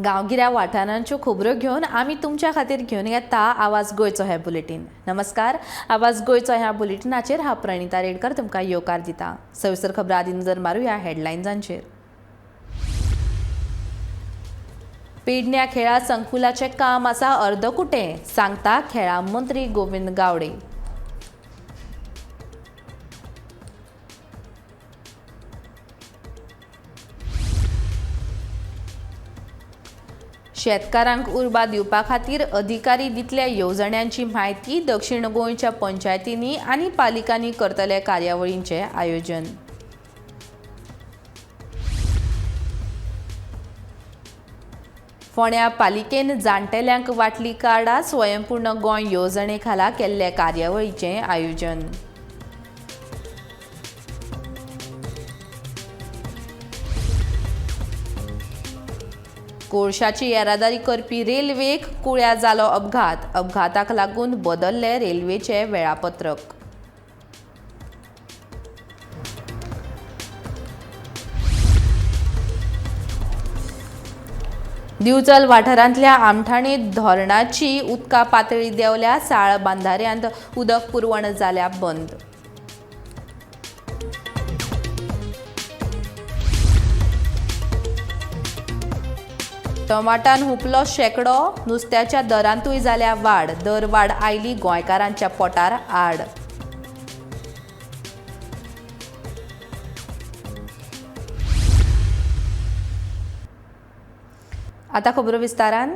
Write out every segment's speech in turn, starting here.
गांवगिऱ्या वाठारांच्यो खबरो घेवन आमी तुमच्या खातीर घेवन येता आवाज गोंयचो हे बुलेटीन. नमस्कार, आवाज गोंयचो ह्या बुलेटिनाचेर हांव प्रणिता रेडकर तुमकां येवकार दिता. सविस्तर खबरां आदी नजर मारूया हेडलायन्सांचेर. पेडण्या खेळा संकुलाचें काम आसा अर्दकुटें, सांगता खेळा मंत्री गोविंद गावडे. शेतकारांक उर्बा दिवपा खातीर अधिकारी दितल्या येवजण्यांची म्हायती दक्षिण गोंयच्या पंचायतींनी आनी पालिकांनी करतले कार्यावळींचें आयोजन. फोंड्या पालिकेन जाण्टेल्यांक वाटली कार्डां स्वयंपूर्ण गोंय येवजणे खाला केल्ले कार्यावळीचें आयोजन. कोळशाची येरादारी करपी रेल्वेक कुळ्या जालो अपघात. अपघाताक लागून बदल्ले रेल्वेचें वेळापत्रक. दिवचल वाठारांतल्या आमठाणे धरणाची उदका पातळी देंवल्या. साळ बांदाऱ्यांत उदक पुरवण जाल्या बंद. टमाटान हुपलो शेकडो. नुस्त्याच्या दरांतूय जाल्या वाड. दर वाड आयली गोंयकारांच्या पोटार आड. आतां खबरो विस्तारान.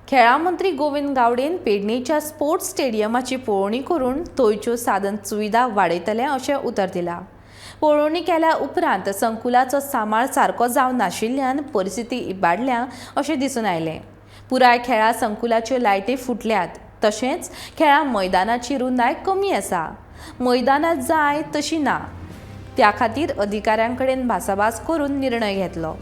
खेळा मंत्री गोविंद गावडेन पेडणेच्या स्पोर्ट्स स्टेडियमाची पळोवणी करून थंयच्यो साधन सुविधा वाडयतले अशें उतर दिलां. पळोवणी केल्या उपरांत संकुलाचो सांबाळ सारको जावन नाशिल्ल्यान परिस्थिती इबाडल्या अशें दिसून आयलें. पुराय खेळा संकुलाच्यो लायटी फुटल्यात. तशेंच खेळा मैदानाची रुंदाय कमी आसा. मैदानां जाय तशी ना. त्या खातीर अधिकाऱ्यां कडेन भासाभास करून निर्णय घेतलो.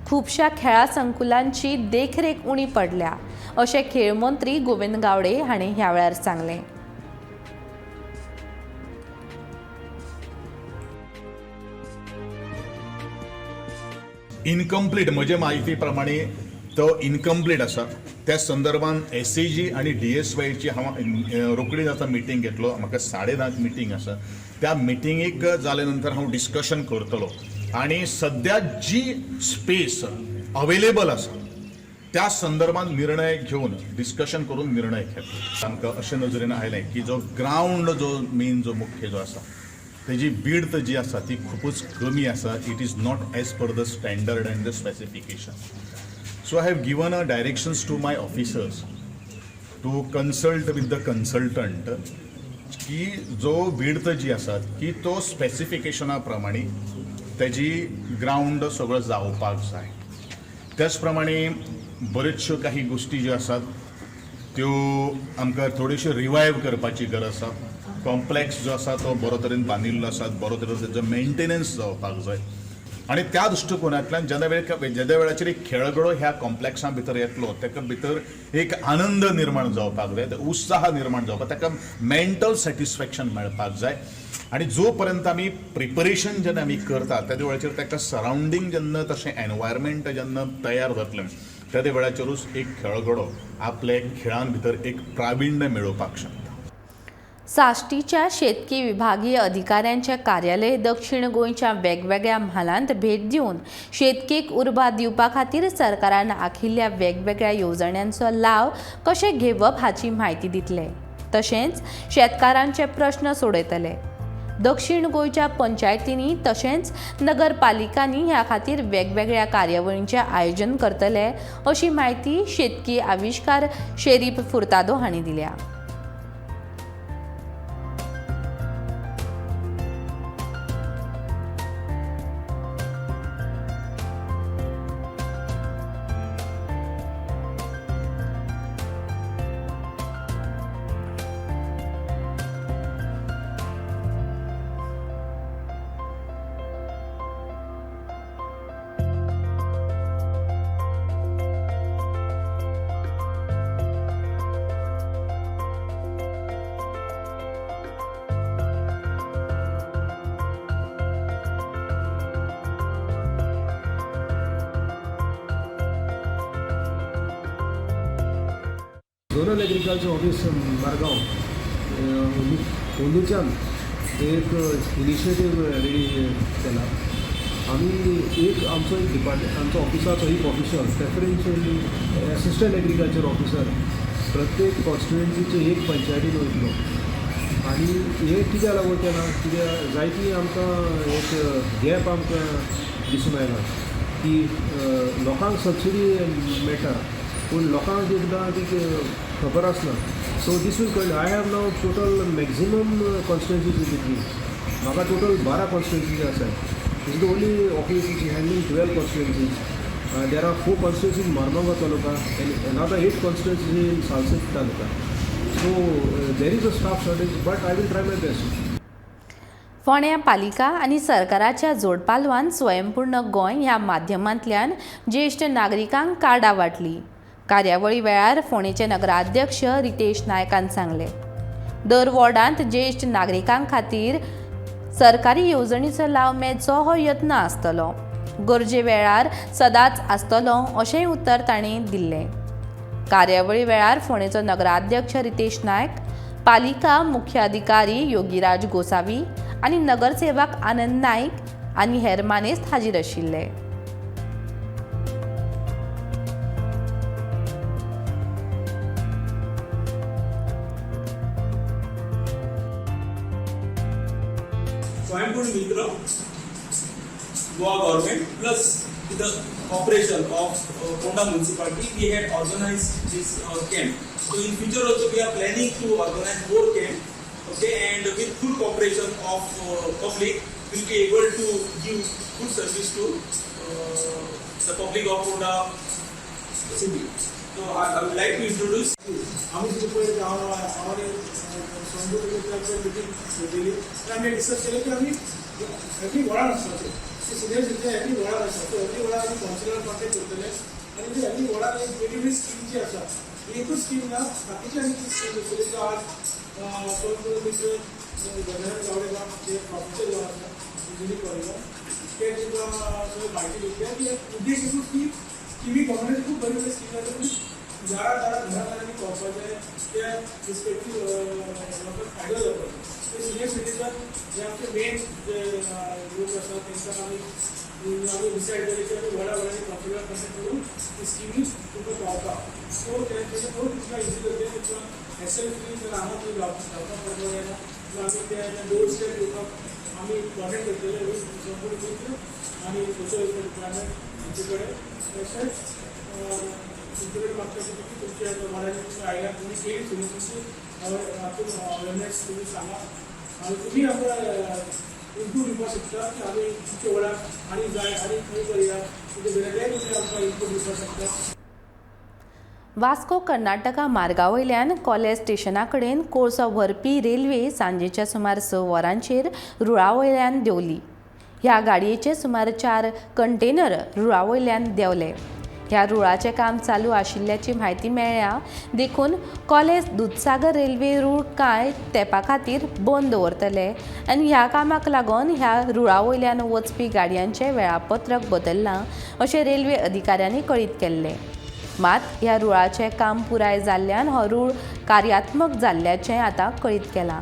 खुबश्या खेळा संकुलांची देखरेख उणी पडल्या अशें खेळ मंत्री गोविंद गावडे हांणी ह्या वेळार सांगलें. इनकम्प्लीट म्हजे म्हायती प्रमाणे तो इनकम्प्लीट आसा. त्या संदर्भान SAG आनी DSYची हांव रोखडीच आतां मिटींग घेतलो. म्हाका 10:30 मिटींग आसा. त्या मिटींगेक जाले नंतर हांव डिस्कशन करतलो आनी सद्या जी स्पेस अवेलेबल आसा त्या संदर्भान निर्णय घेवन डिस्कशन करून निर्णय घेतलो. आमकां अशें नजरेन आयलें की जो ग्रावंड जो मेन जो मुख्य जो आसा तेजी विड्थ जी आसा ती खूपच कमी आसा. It is not as per the standard and the specification. So I have given a directions to my officers to consult with the consultant की जो विड्थ जी आसा की तो स्पेसिफिकेशना प्रमाणे तेजी ग्रावंड सगळो जावपाक जाय. त्याच प्रमाणे बऱ्योचश्यो काही गोष्टी ज्यो आसात त्यो आमकां थोड्योश्यो रिवायव करपाची गरज आसा. कॉम्प्लेक्स जो आसा तो बरो तरेन बांदिल्लो आसा. बरो तरेन तेजो मेंटेनन्स जावपाक जाय. आनी त्या दृश्टिकोनांतल्यान जेद्या वेळाचेर एक खेळगडो ह्या कॉम्प्लेक्सा भितर येतलो तेका भितर एक आनंद निर्माण जावपाक जाय. उत्साह निर्माण जावपाक, ताका मेंटल सॅटिस्फॅक्शन मेळपाक जाय. आनी जो पर्यंत आमी प्रिपरेशन जेन्ना आमी करता त्या वेळाचेर ताका सरावंडींग जेन्ना तशें एनवायरमेंट जेन्ना तयार जातलें त्या वेळाचेरूच एक खेळगडो आपले खेळां भितर एक प्राविण्य मेळोवपाक शकता. साश्टीच्या शेतकी विभागीय अधिकाऱ्यांचे कार्यालय दक्षिण गोंयच्या वेगवेगळ्या म्हालांत भेट दिवन शेतकेक उर्बा दिवपा खातीर सरकारान आंखिल्ल्या वेगवेगळ्या येवजण्यांचो लाव कशे घेवप हाची म्हायती दितले. तशेंच शेतकारांचे प्रश्न सोडयतले. दक्षिण गोंयच्या पंचायतींनी तशेंच नगरपालिकांनी ह्या खातीर वेगवेगळ्या कार्यावळींचें आयोजन करतले अशी म्हायती शेतकी आविश्कार शेरीफ फुर्तादो हांणी दिल्या. झोनल एग्रीकल्चर ऑफिस मारगांव अंदूच्यान एक इनिशिएटीव रेडी केला. आमी एक आमचो एक डिपार्टमेंट आमचो ऑफिसाचो एक ऑफिसर प्रेफरन्शियली असिस्टंट एग्रीकल्चर ऑफिसर प्रत्येक कॉन्स्टिट्युएन्सीचे एक पंचायतीन वयतलो. आनी हे कित्याक लागून केलां कित्याक जायती आमकां एक गॅप आमकां दिसून आयला की लोकांक सबसिडी मेळटा पूण लोकांक एकदां ती खबर आसना. सो दीस वील कळ्ळें. I have now total maximum constituencies in between. म्हाका टोटल 12 कॉन्स्टिट्युएन्सीज आसात. Is the only office is handling 12 constituencies. There are 4 constituencies in Margao taluka and another 8 constituencies in Salcete taluka. So there is a staff shortage, but I will try my best. फोंड्या पालिका आनी सरकाराच्या जोडपालवान स्वयंपूर्ण गोंय ह्या माध्यमांतल्यान ज्येश्ठ नागरिकांक कार्डां वांटली. कार्यावळी वेळार फोंडेचे नगराध्यक्ष रितेश नायकान सांगले, दर वॉर्डांत ज्येश्ठ नागरिकां खातीर सरकारी येवजणीचो लाव मेळचो हो यत्न आसतलो. गरजे वेळार सदांच आसतलो अशेंय उतर तांणी दिल्लें. कार्यावळी वेळार फोंडेचो नगराध्यक्ष रितेश नायक, पालिका मुख्य अधिकारी योगीराज गोसावी आनी नगरसेवक आनंद नाईक आनी हेर मानेस्त हाजीर आशिल्ले. स्वयंपूर्ण मित्र Goa government plus the operation of Fonda municipality, we had organized this camp. So in future also we are planning to organize more camp, okay, and with full cooperation of public, we will be able to give good service to the public of Fonda city. So I would like to introduce. आम्ही तिथे पहिले आम्हाला meeting आम्ही discuss केलं की आम्ही एवढी वळा नसतो सिनियर सिटीजन एवढी वळा नसतो एवढी वळा आम्ही काउन्सिलर कॉन्टॅक्ट करतले आणि ती एवढी वळा एक वेगवेगळी स्कीम जी आसा एकूच स्कीम ना बाकीची आनी स्कीम आसा आज स्वयंपूर्ण मित्र गजानन गावडेकर जे प्रॉफिसर जो आसा इंजिनियर कॉलेज ते तुका सगळी म्हायती दिली की उद्देश एकूच की स्कीमी गव्हर्नमेंट खूप बरी बरी स्कीम आसा पूण ज्या घरादारांनी पावपाचे त्या रिस्पेक्टीव लोकांक फायदो जावपाचो. ते सिनियर सिटीजन जे आमचे मेन जे लोक आसा तांकां आमी डिसायड केले की आमी व्हडा व्हडा कॉन्ट्रिब्यूट कशें करून ती स्किमी तुका पावता. सो तेजे खूब तुका इजी करते तुका एसएल फ्री जर हांगा तुमी जावपाक पडटलो जाल्यार आमी ते डोर स्टेप येवपाक आमी कॉन्टेक्ट करतले संपूर्ण मित्र आनी सोशल वेलफेअर डिपार्टमेंट हांचे कडेन तशेंच तुमचे मागता की तुमच्या मराठी तुम्ही आयला तुम्ही केली तुम्ही तुमची हातून अवेअरनेस तुम्ही सांगा आणि तुम्ही आमकां इम्प्रूव दिवपाक शकता की आमी तुमच्या वेळार आनी जाय आनी खंय करया तुमचे वेगळे तुमी आमकां इम्प्रूव दिवपाक शकता. वास्को कर्नाटका मार्गा वयल्यान कॉलेज स्टेशना कडेन कोळसो व्हरपी रेल्वे सांजेच्या सुमार 6 वरांचेर रुळा वयल्यान देंवली. ह्या गाडयेचे सुमार 4 कंटेनर रुळा वयल्यान देंवले. ह्या रुळाचें काम चालू आशिल्ल्याची म्हायती मेळ्ळ्या देखून कॉलेज दूदसागर रेल्वे रूळ कांय तेंपा खातीर बंद दवरतले आनी ह्या कामाक लागून ह्या रुळा वयल्यान वचपी गाडयांचें वेळापत्रक बदल्लां अशें रेल्वे अधिकाऱ्यांनी कळीत केल्लें. मात ह्या रुळाचें काम पुराय जाल्ल्यान हो रूळ कार्यात्मक जाल्ल्याचें आतां कळीत केलां.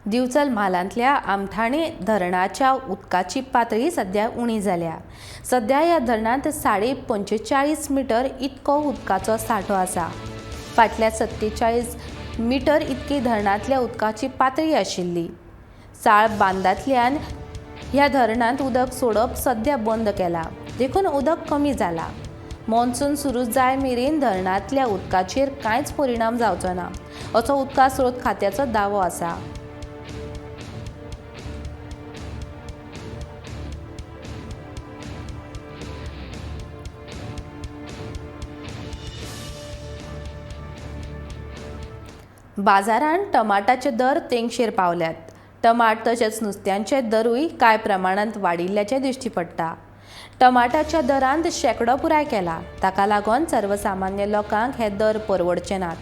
दिवचल म्हालांतल्या आमठाणे धरणाच्या उदकाची पातळी सध्या उणी जाल्या. सध्या ह्या धरणांत 45.5 मीटर इतको उदकाचो सांठो आसा. फाटल्या 47 मीटर इतकी धरणांतल्या उदकाची पातळी आशिल्ली. साळ बांदांतल्यान ह्या धरणांत उदक सोडप सध्या बंद केला, देखून उदक कमी जाला. मॉन्सून सुरू जाय मेरेन धरणांतल्या उदकाचेर कांयच परिणाम जावचो ना, असो उदका स्रोत खात्याचो दावो आसा. बाजारांत टमाटाचे दर तेंगशेर पावल्यात. टमाट तशेंच नुस्त्यांचे दरूय कांय प्रमाणांत वाडिल्ल्याचें दिश्टी पडटा. टमाटाच्या दरांत शेकडो पुराय केला. ताका लागून सर्वसामान्य लोकांक हे दर परवडचे नात.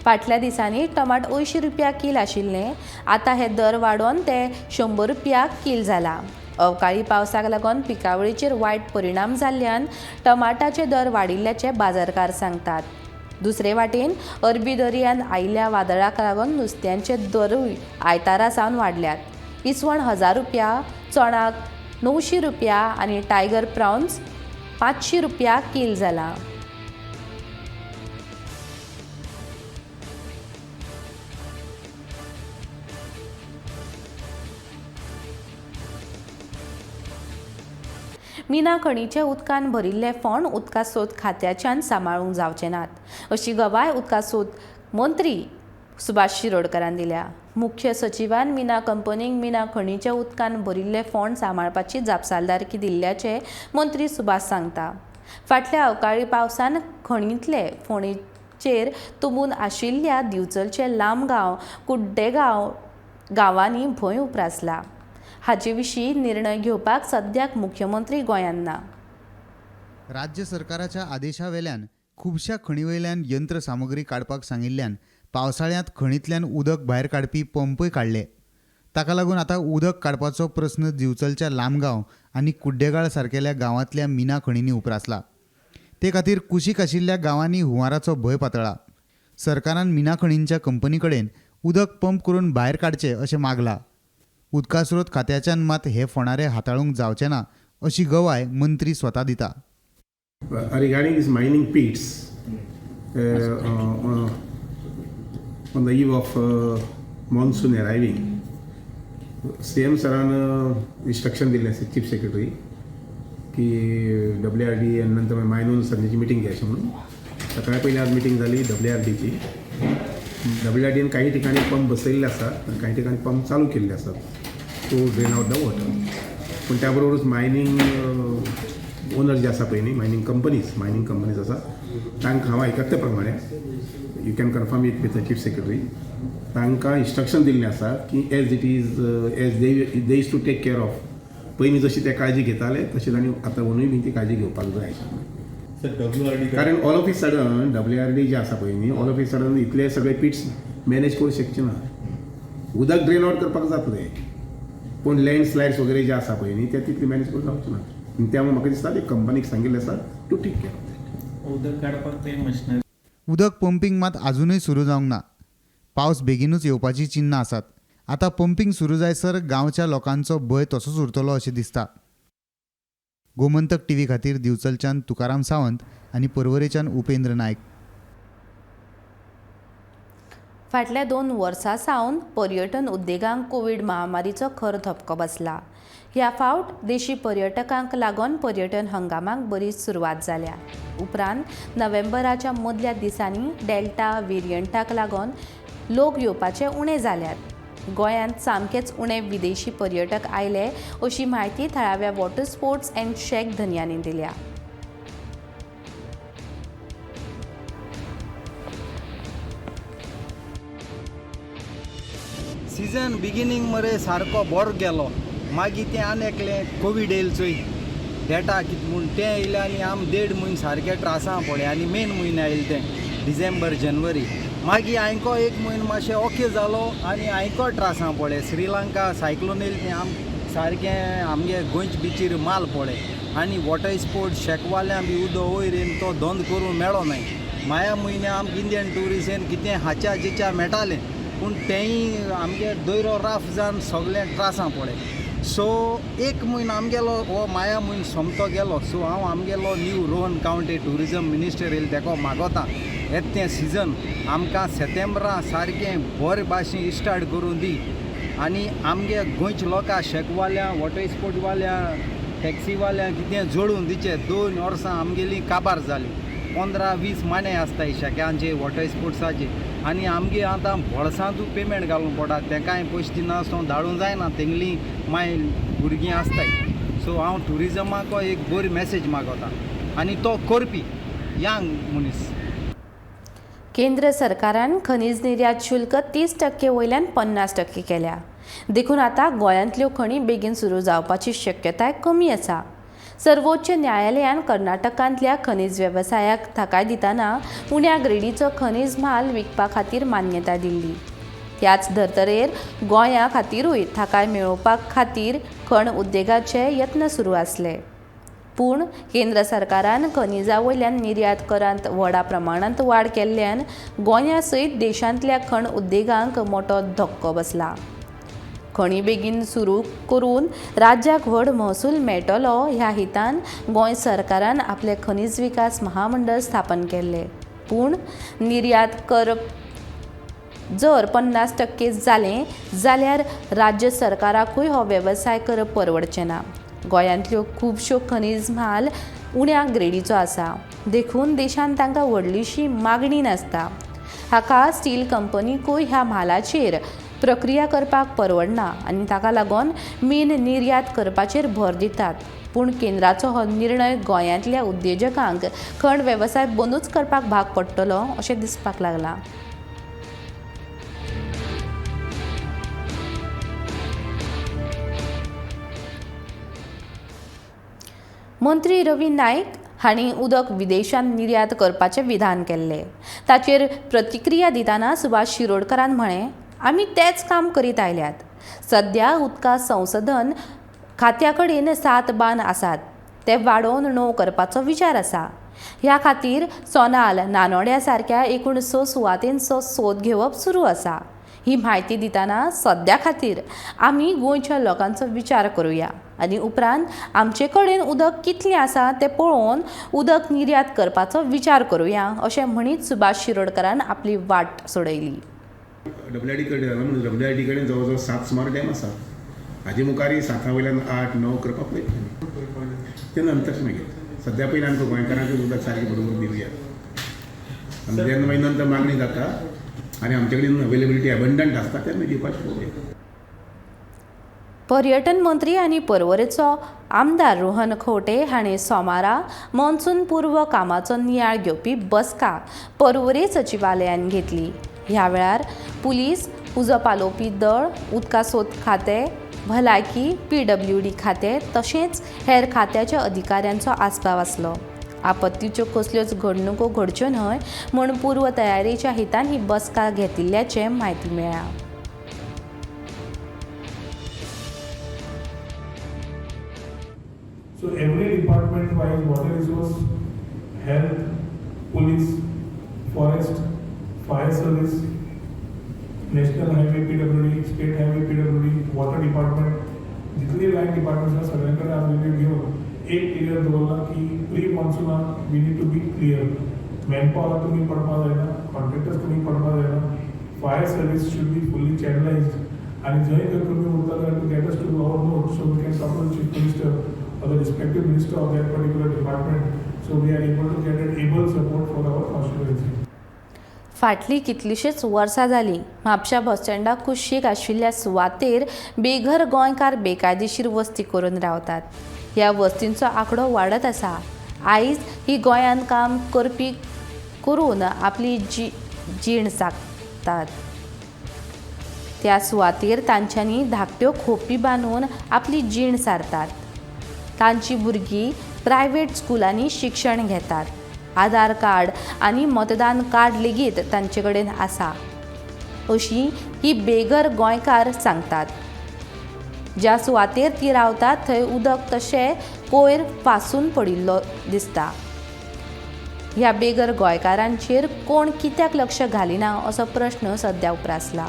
फाटल्या दिसांनी टमाट 80 रुपया किल आशिल्लें, आतां हे दर वाडोवन ते 100 रुपया किल जाला. अवकाळी पावसाक लागून पिकावळीचेर वायट परिणाम जाल्ल्यान टमाटाचे दर वाडिल्ल्याचे बाजारकार सांगतात. दुसरे वाटेन अरबी दर्यान आयिल्ल्या वादळाक लागून नुस्त्यांचे दरूय आयतारा सावन वाडल्यात. इसवण 1000 रुपया, चोणाक 900 रुपया आनी टायगर प्रॉन्स 500 रुपया किल जाला. मिना खणीचे उदकान भरिल्ले फोंड उदका स्रोत खात्याच्यान सांबाळूंक जावचे नात, अशी गवाय उदका स्रोत मंत्री सुभाष शिरोडकरान दिल्या. मुख्य सचिवान मिना कंपनीक मिना खणीच्या उदकान भरिल्ले फोंड सांबाळपाची जापसालदारकी दिल्ल्याचे मंत्री सुभाष सांगता. फाटल्या अवकाळी पावसान खणींतले फोंडेचेर तुंबून आशिल्ल्या दिवचलचे लांबगांव, कुड्डेगांव गांवांनी भंय उप्रासला. हाचे विशीं निर्णय घेवपाक सद्याक मुख्यमंत्री गोंयांत ना. राज्य सरकाराच्या आदेशावेल्यान खुबश्या खणीवयल्यान यंत्रसामुग्री काडपाक सांगिल्ल्यान पावसाळ्यांत खणींतल्यान उदक भायर काडपी पंपय काडले. ताका लागून आतां उदक काडपाचो प्रस्न दिवचलच्या लांबगांव आनी कुड्डेगाळ सारकेल्या गांवांतल्या मिना खणींनी उप्रासला. ते खातीर कुशीक आशिल्ल्या गांवांनी हुंवाराचो भंय पातळ्ळा. सरकारान मिना खणींच्या कंपनी कडेन उदक पंप करून भायर काडचें अशें मागलां. उदका स्रोत खात्याच्यान मात हे फोंडारे हाताळूंक जावचे ना, अशी गवाय मंत्री स्वता दिता. Regarding these mining pits, on the eve of monsoon arriving, CM सरान instruction दिले असे चीफ सेक्रेटरी की WRD आणि नंतर मायनून संजेची मिटिंग घ्यायची म्हणून. सकाळी पहिली आज मिटिंग झाली WRDची. WRDन काही ठिकाणी पंप बसवलेले असतात आणि काही ठिकाणी पंप चालू केलेले असतात to drain out the water. पण त्याबरोबरच मायनिंग ओनर जे आसा पळय न्ही, मायनिंग कंपनीज आसा, तांकां हांव आयकता ते प्रमाणे, you can confirm it with the chief secretary, तांकां इंस्ट्रक्शन दिल्लें आसा की as it is as they is to take care of. पयलीं जशी ते काळजी घेताले तशी तांणी आतां अजूनय बी ती काळजी घेवपाक जाय. कारण all of e sudden WRD जे आसा पळय न्ही, ऑल ऑफ इ सडन इतले सगळे पिट्स मॅनेज करूंक शकचे ना. उदक ड्रेन आउट करपाक जातलें, पूण लँडस्लायड्स वगैरे जे आसा पळय न्ही ते तितले मॅनेज करूंक जावचे ना. त्यामुळे म्हाका दिसता ते कंपनीक सांगिल्लें आसा to take care of that. उदक काडपाक ते मशिनरी उदक पंपिंग मात अजूनय सुरू जावंक ना. पावस बेगीनूच येवपाची चिन्नां आसात. आतां पंपिंग सुरू जायसर गांवच्या लोकांचो भंय तसोच उरतलो अशें दिसता. गोमंतक टीव्ही खातीर दिवचलच्यान तुकाराम सावंत आनी पर्वरेच्यान उपेंद्र नायक. फाटल्या 2 वर्सां सावन पर्यटन उद्देगांक कोविड महामारीचो खर धपको बसला. ह्या फावट देशी पर्यटकांक लागून पर्यटन हंगामाक बरी सुरवात जाल्या. उपरांत नोव्हेंबराच्या मदल्या दिसांनी डेल्टा व्हेरियंटाक लागून लोक येवपाचे उणे जाल्यात. गोंयांत सामकेच उणे विदेशी पर्यटक आयले अशी म्हायती थळाव्या वॉटर स्पोर्ट्स अँड शेक धन्यांनी दिल्या. सीजन बिगिनींग मरे सारको बरो गेलो, मागीर तें आनी एकलें कोवीड येयलो चोय डेटा कितें म्हूण तें येयलें आनी आमी 1.5 म्हयने सारके त्रासां पडले आनी मेन म्हयने आयलें तें डिसेंबर जानेवारी. मागीर हांयको 1 म्हयनो मातशें ओके जालो आनी हांयको त्रासां पडले. श्रीलंका सायक्लोन येयलें तें आम सारकें आमगे गोंयच बिचीर माल पडले आनी वॉटर स्पोर्ट्स शेकवाल्यांक बी उदक वयर येवन तो धंदो करूंक मेळो नाय. माया म्हयन्या आमकां इंडियन ट्युरिस्टान कितें हाच्या जेच्या मेळटालें पूण तेंय आमगे दोयरो राफ जावन सगळें त्रासां पडले. सो एक म्हयनो आमगेलो हो माया म्हयनो सोमतो गेलो. सो हांव आमगेलो new Rohan county tourism minister येयलो तेका मागोता येतें सिजन आमकां सप्टेंबरा सारकें बरे भाशेन स्टार्ट करून दी. आनी आमगे गोंयच्या लोकां शेकवाल्या वॉटर स्पोर्टवाल्या टॅक्सीवाल्या कितें जोडून दिचे. 2 वर्सां आमगेली काबार जाली. 15-20 माणे आसताय शेक्यांचे वॉटर स्पोर्ट्साचे आनी आमगे आतां बोळसांतू पेमेंट घालूंक पडटा. तेंकाय पयशे दिनासतना धाडूंक जायना तेंगली माय भुरगीं आसताय. सो हांव ट्युरिजमाक एक बरी मॅसेज मागोता आनी तो करपी यंग मनीस. केंद्र सरकारान खनिज निर्यात शुल्क 30% वयल्यान 50% केल्या. देखून आता गोंयांतल्यो खणी बेगीन सुरू जावपाची शक्यताय कमी आसा. सर्वोच्च न्यायालयान कर्नाटकांतल्या खनिज वेवसायाक थाकाय दितना उण्या ग्रेडीचो खनिज म्हाल विकपा खातीर मान्यताय दिल्ली. ह्याच धर्तरेर गोंया खातीरूय थाकाय मेळोवपा खातीर खण उद्देगाचे यत्न सुरू आसले. पूण केंद्र सरकारान खनिजा वयल्यान निर्यात करांत व्हडा प्रमाणांत वाड केल्ल्यान गोंया सयत देशांतल्या खण उद्देगांक मोठो धक्को बसला. खणी बेगीन सुरू करून राज्याक व्हड महसूल मेळटलो ह्या हितान गोंय सरकारान आपले खनिज विकास महामंडळ स्थापन केल्ले. पूण निर्यात कर जर 50% जालें जाल्यार राज्य सरकाराकूय हो वेवसाय करप परवडचें ना. गोंयांतल्यो खुबश्यो खनिज म्हाल उण्या ग्रेडीचो आसा. देखून देशांत तांकां व्हडलीशी मागणी नासता. हाका स्टील कंपनीकूय ह्या म्हालाचेर प्रक्रिया करपाक परवडना आनी ताका लागून मेन निर्यात करपाचेर भर दितात. पूण केंद्राचो हो निर्णय गोंयांतल्या उद्देजकांक खण वेवसाय बंदूच करपाक भाग पडटलो अशें दिसपाक लागलां. मंत्री रवी नाईक हांणी उदक विदेशांत निर्यात करपाचें विधान केल्लें. ताचेर प्रतिक्रिया दितना सुभाष शिरोडकरान म्हळें, आमी तेंच काम करीत आयल्यात. सध्या उदका संशोधन खात्या कडेन 7 बांद आसात. ते वाडोवन 9 करपाचो विचार आसा. ह्या खातीर सोनाल नानोड्या सारक्या एकूण 6 सुवातेंचो सोद घेवप सुरू आसा. ही म्हायती दितना सद्या खातीर आमी गोंयच्या लोकांचो विचार करुया आनी उपरांत आमचे कडेन उदक कितलें आसा तें पळोवन उदक निर्यात करपाचो विचार करुया अशें म्हणीत सुभाष शिरोडकरान आपली वाट सोडयली. WID कडेन म्हणजे WID कडेन जवळ जवळ 7 सुमार डॅम आसा. हाजे मुखारी 7 वयल्यान 8-9 करपाक पळयता. ते नंतर मागीर सद्या पयलीं आमकां गोंयकारांक उदक सारकें बरोबर दिवया. आनी जेन्ना मागीर नंतर मागणी जाता आनी आमचे कडेन अवेलेबिलिटी एबंडंट आसता तेन्ना दिवपाचें पळोवया. पर्यटन मंत्री आनी पर्वरेचो आमदार रोहन खंवटे हांणी सोमारा मॉन्सून पूर्व कामाचो नियाळ घेवपी बसका पर्वरे सचिवालयान घेतली. ह्या वेळार पुलीस, उजो पालोवपी दळ, उदका सोद खातें, भलायकी, PWD खातें तशेंच हेर खात्याच्या अधिकाऱ्यांचो आस्पाव आसलो. आपत्तीच्यो कसल्योच घडणुको घडच्यो न्हय म्हूण पूर्व तयारेच्या हितान ही बसका घेतिल्ल्याचें म्हायती मेळ्ळा. So every department wise, water resource, health, police, forest, fire service, national highway PWD, state highway PWD, water department, जितले लाईन डिपार्टमेंट्स आसा सगळ्यांकडे आज रिव्ह्यू घेऊन एक क्लियर दवरला की प्री मॉन्सूनान we need to be clear. Manpower तुमी पडपा जायना, कॉन्ट्रॅक्टर्स तुमी पडपा जायना, fire service should be fully channelized आनी जंय जर तुमी उरता to get us to our note so we can talk to chief minister or the respective minister of that particular department, so we are able to get an able support for our constituency. फाटली कितलीशीच वर्सां जालीं म्हापशा बस स्टँडाक कुशीक आशिल्ल्या सुवातेर बेघर गोंयकार बेकायदेशीर वस्ती करून रावतात. ह्या वस्तींचो आंकडो वाडत आसा. आयज ही गोंयांत काम करपी करून आपली जीण सागतात. त्या सुवातेर तांच्यांनी धाकट्यो खोपी बांदून आपली जीण सारतात. तांची भुरगीं प्रायवेट स्कुलांनी शिक्षण घेतात. आधार कार्ड आनी मतदान कार्ड लेगीत तांचे कडेन आसा अशी ही बेघर गोंयकार सांगतात. ज्या सुवातेर ती रावतात थंय उदक तशें कोयर फासून पडिल्लो दिसता. ह्या बेगर गोंयकारांचेर कोण कित्याक लक्ष घालिना असो प्रश्न सध्या उप्रासला.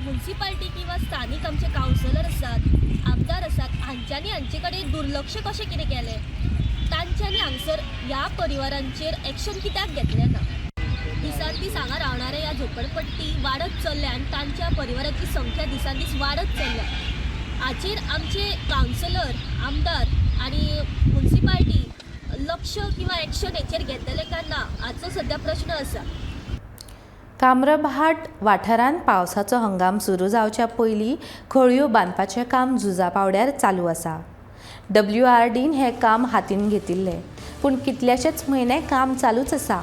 म्युन्सिपालिटी किंवा स्थानिक आमचे कावन्सिलर आसात, आमदार आसात, हांचे कडेन दुर्लक्ष कशें कितें केलें, तांच्यांनी हांगसर ह्या परिवारांचेर एक्शन कित्याक घेतलें ना. दिसान दीस हांगा रावणारे ह्या झोपडपट्टी वाडत चल्ल्या आनी तांच्या परिवाराची संख्या दिसान दीस वाडत चल्ल्या. हाचेर आमचे कावन्सिलर, आमदार आनी म्युन्सिपालिटी लक्ष किंवा एक्शन हेचेर घेतलें काय ना हाचो सध्या प्रश्न आसा. काम्रभाट वाठारांत पावसाचो हंगाम सुरू जावच्या पयलीं खळयो बांदपाचें काम झुजा पावड्यार चालू आसा. WRDन हें काम हातीन घेतिल्लें, पूण कितलेशेच म्हयने काम चालूच आसा.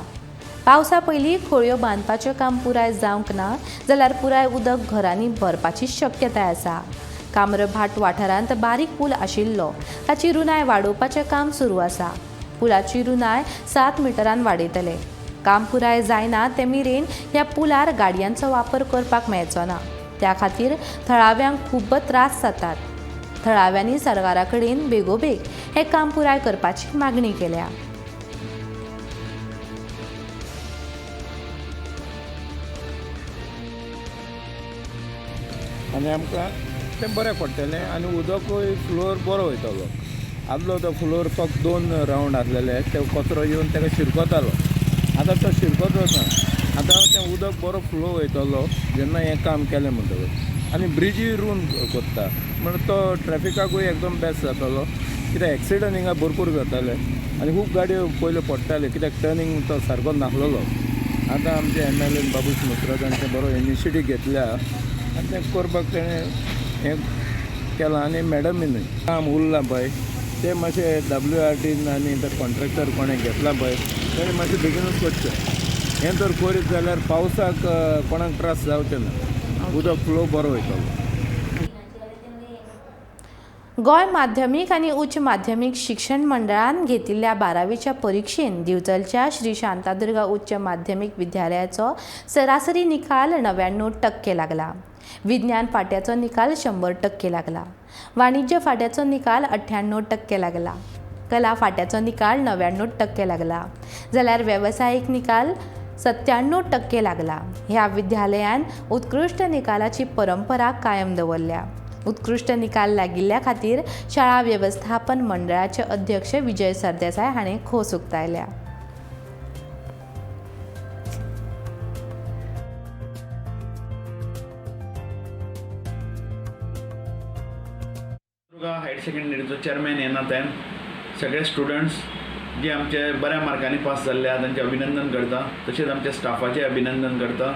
पावसा पयलीं खळयो बांदपाचें काम पुराय जावंक ना जाल्यार पुराय उदक घरांनी भरपाची शक्यताय आसा. काम्रभाट वाठारांत बारीक पूल आशिल्लो, ताची रुंदाय वाडोवपाचें काम सुरू आसा. पुलाची रुंदाय 7 मिटरान वाडयतले. काम पुराय जायना ते मेरेन ह्या पुलार गाडयांचो वापर करपाक मेळचो ना. त्या खातीर थळाव्यांक खूब त्रास जातात. थळाव्यांनी सरकारा कडेन बेगोबेग हें काम पुराय करपाची मागणी केल्या. आनी आमकां तें बरें पडटलें आनी उदकूय फ्लोर बरो वयतलो. आदलो तो फ्लोर फक्त 2 रावंड आसलेले, ते कचरो येवन ताका शिरकोतालो. आतां तो शिरकोतच ना. आतां तें उदक बरो फ्लो वयतलो जेन्ना हें काम केलें म्हणटकच. आनी ब्रिजीय रूंद कोत्ता म्हण तो ट्रॅफिकाकूय एकदम बेस्ट जातलो, कित्याक एक्सिडंट हिंगा भरपूर जाताले आनी खूब गाडयो पयल्यो पडटाले कित्याक टर्नींग तो सारको नासलेलो. आतां आमचे MLA बाबूश मुसरत तांचे बरो इनिशिएटीव घेतल्या आनी तें करपाक तेणें हें केलां. आनी मॅडमीनूय काम उरलां पळय ते मातशें WRDन आनी तो कॉन्ट्रॅक्टर कोणें घेतला पळय तेणें मातशें बेगीनूच करचें. हें जर करीत जाल्यार पावसाक कोणाक त्रास जावचे ना, उदक फ्लो बरो वयतलो. गोंय माध्यमीक आनी उच्च माध्यमीक शिक्षण मंडळान घेतिल्ल्या 12वीच्या परिक्षेन दिवचलच्या श्री शांतादुर्गा उच्च माध्यमीक विद्यालयाचो सरासरी निकाल 99% लागला. विज्ञान फाट्याचो निकाल 100% लागला. वाणिज्य फाट्याचो निकाल 98% लागला. कला फाट्याचो निकाल 99% लागला. जाल्यार वेवसायीक निकाल 97% लागला. ह्या विद्यालयान उत्कृश्ट निकालाची परंपरा कायम दवरल्या. उत्कृश्ट निकाल लागिल्ल्या खातीर शाळा वेवस्थापन मंडळाचे अध्यक्ष विजय सरदेसाय हाणें खोस उक्तायल्या. हायर सेकंडरीचो चेअरमॅन ह्या नात्यान सगळे स्टुडंट्स जे आमचे बऱ्या मार्कांनी पास जाल्ले आहा तांचे अभिनंदन करता. तशेंच आमच्या स्टाफाचे अभिनंदन करता.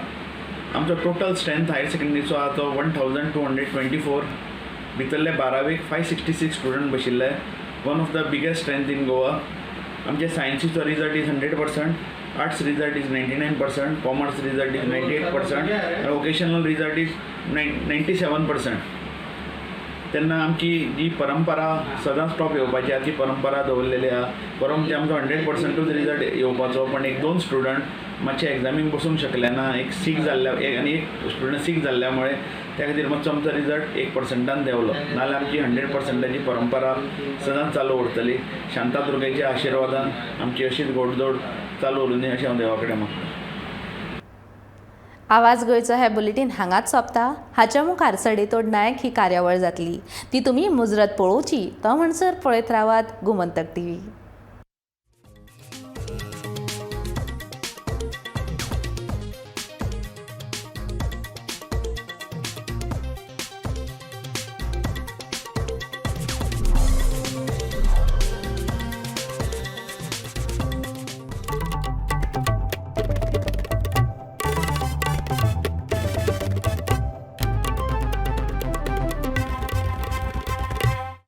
आमचो टोटल स्ट्रेंथ हायर सेकंडरीचो आहा तो 1224. भितरले 12वीक 566 स्टुडंट बशिल्ले. One of the biggest strength in Goa. आमचे सायन्सीचो result is 100%, arts result is 99%, commerce result is 98%, vocational result is 97%. तेन्ना आमची जी परंपरा सदांच टॉप येवपाची आहा ती परंपरा दवरलेली आहा. परमचे आमचो 100%च रिजल्ट येवपाचो, पण 1-2 स्टुडंट मातशे एग्जामीक बसूंक शकले ना. एक सीक जाल्ल्या आनी एक स्टुडंट सीक जाल्ल्या मुळे त्या खातीर मातसो आमचो रिजल्ट 1%टान देंवलो. नाजाल्यार आमची 100%ची परंपरा सदांच चालू उरतली. शांतादुर्गेच्या आशिर्वादान आमची अशीच घोडदौड चालू उरूं दी अशें हांव देवा कडेन मागतां. आवाज गोंयचो हे बुलेटीन हांगाच सोंपता. हाच्या मुखार सडेतोड नायक ही कार्यावळ जातली. ती तुमी मुजरत पळोवची तो म्हणसर पळयत रावात गोमंतक TV.